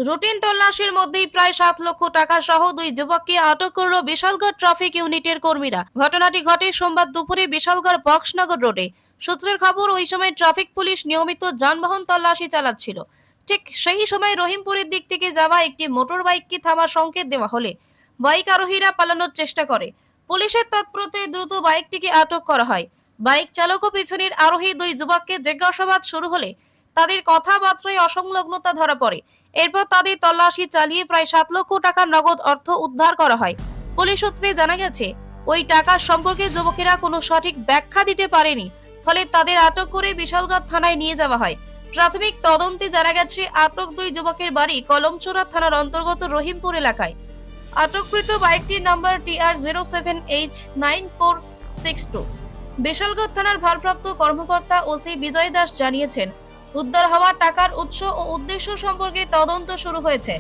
Routine তল্লাশির মধ্যেই প্রায় 7 লক্ষ টাকা সহ দুই যুবককে আটক করল বিশালগড় ট্রাফিক ইউনিটের কর্মীরা। ঘটনাটি ঘটে সোমবার দুপুরে বিশালগড় বক্সনগর রোডে। সূত্রের খবর, ওই সময় ট্রাফিক পুলিশ নিয়মিত যানবাহন তল্লাশি চালাচ্ছিল। ঠিক সেই সময় রহিমপুরের দিক থেকে যাওয়া একটি মোটর বাইককে থামার সংকেত দেওয়া হলে বাইক আরোহীরা পালানোর চেষ্টা করে। পুলিশের তৎপরতায় দ্রুত বাইকটিকে আটক করা হয়। বাইক চালক ও পিছনের আরোহী দুই যুবককে জিজ্ঞাসাবাদ শুরু হলে তাদের কথাবার্তায় অসংলগ্নতা ধরা পড়ে। এরপর তাদের তল্লাশি চালিয়ে প্রায় 7 লক্ষ টাকার নগদ অর্থ উদ্ধার করা হয়। পুলিশ সূত্রে জানা গেছে, ওই টাকার সম্পর্কে যুবকেরা কোনো সঠিক ব্যাখ্যা দিতে পারেনি, ফলে তাদের আটক করে বিশালগড় থানায় নিয়ে যাওয়া হয়। প্রাথমিক তদন্তে জানা গেছে, আটক দুই যুবকের বাড়ি কলমচোরা থানার অন্তর্গত রহিমপুর এলাকায়। আটককৃত বাইকটির নাম্বার TR07H9462। বিশালগড় থানার ভারপ্রাপ্ত কর্মকর্তা ওসি বিজয় দাস জানিয়েছেন, উদ্ধার হওয়া টাকার উৎস ও উদ্দেশ্য সম্পর্কে তদন্ত শুরু হয়েছে।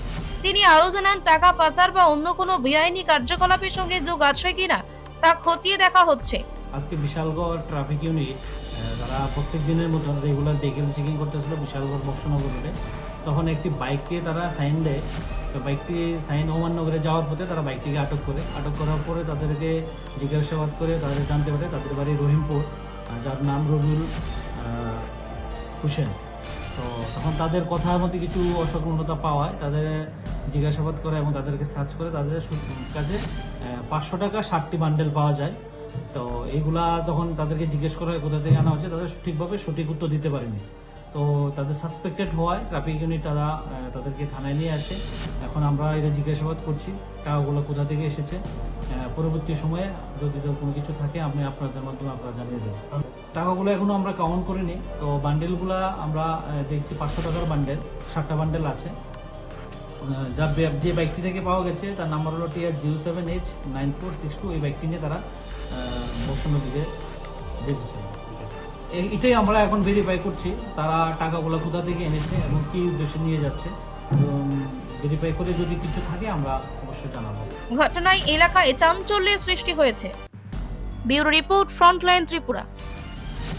তিনি আরও জানান, টাকা পাচার বা অন্য কোনো বেআইনি কার্যকলাপের সঙ্গে যোগ আছে কিনা তা খতিয়ে দেখা হচ্ছে। আজকে বিশালগড় ট্রাফিক ইউনিট তারা প্রত্যেক দিনের মতো রেগুলার ভেহিকেল চেকিং করতেছিল বিশালগড় বক্সনগর রোডে। তখন একটি বাইককে তারা সাইন দেয়। তো বাইকটি সাইন ওমাননগরে যাওয়ার পথে তারা বাইকটিকে আটক করার পরে তাদেরকে জিজ্ঞাসাবাদ করে তাদের জানতে পারে তাদের বাড়ি রহিমপুর, যার নাম রবিউল হোসেন। তো তখন তাদের কথার মধ্যে কিছু অসংলগ্নতা পাওয়ায় তাদের জিজ্ঞাসাবাদ করে এবং তাদেরকে সার্চ করে তাদের কাছে 500 টাকা 60টি বান্ডেল পাওয়া যায়। তো এইগুলা তখন তাদেরকে জিজ্ঞেস করা হয় কোথা থেকে আনা হচ্ছে, তাদের ঠিকভাবে সঠিক উত্তর দিতে পারেনি। তো তাদের সাসপেক্টেড হওয়ায় ট্রাফিক ইউনিট তাদেরকে থানায় নিয়ে আসে। এখন আমরা এটা জিজ্ঞাসাবাদ করছি টাকাগুলো কোথা থেকে এসেছে। পরবর্তী সময়ে যদি কোনো কিছু থাকে আমি আপনাদের মাধ্যমে আপনারা জানিয়ে দেবো। টাকাগুলো এখনও আমরা কাউন্ট করিনি। তো বান্ডেলগুলো আমরা দেখছি 500 টাকার বান্ডেল, 60টা বান্ডেল আছে। যে বাইকটি থেকে পাওয়া গেছে তার নাম্বার হলো TR07H9462। এই বাইকটি নিয়ে তারা বক্সনগর দিকে যেতেছে। এটাই আমরা এখন ভেরিফাই করছি তারা টাকাগুলো কোথা থেকে এনেছে এবং কী উদ্দেশ্যে নিয়ে যাচ্ছে। ভেরিফাই করে যদি কিছু থাকে আমরা অবশ্যই জানাবো। ঘটনায় এলাকায় চাঞ্চল্যের সৃষ্টি হয়েছে। Bureau report, frontline Tripura.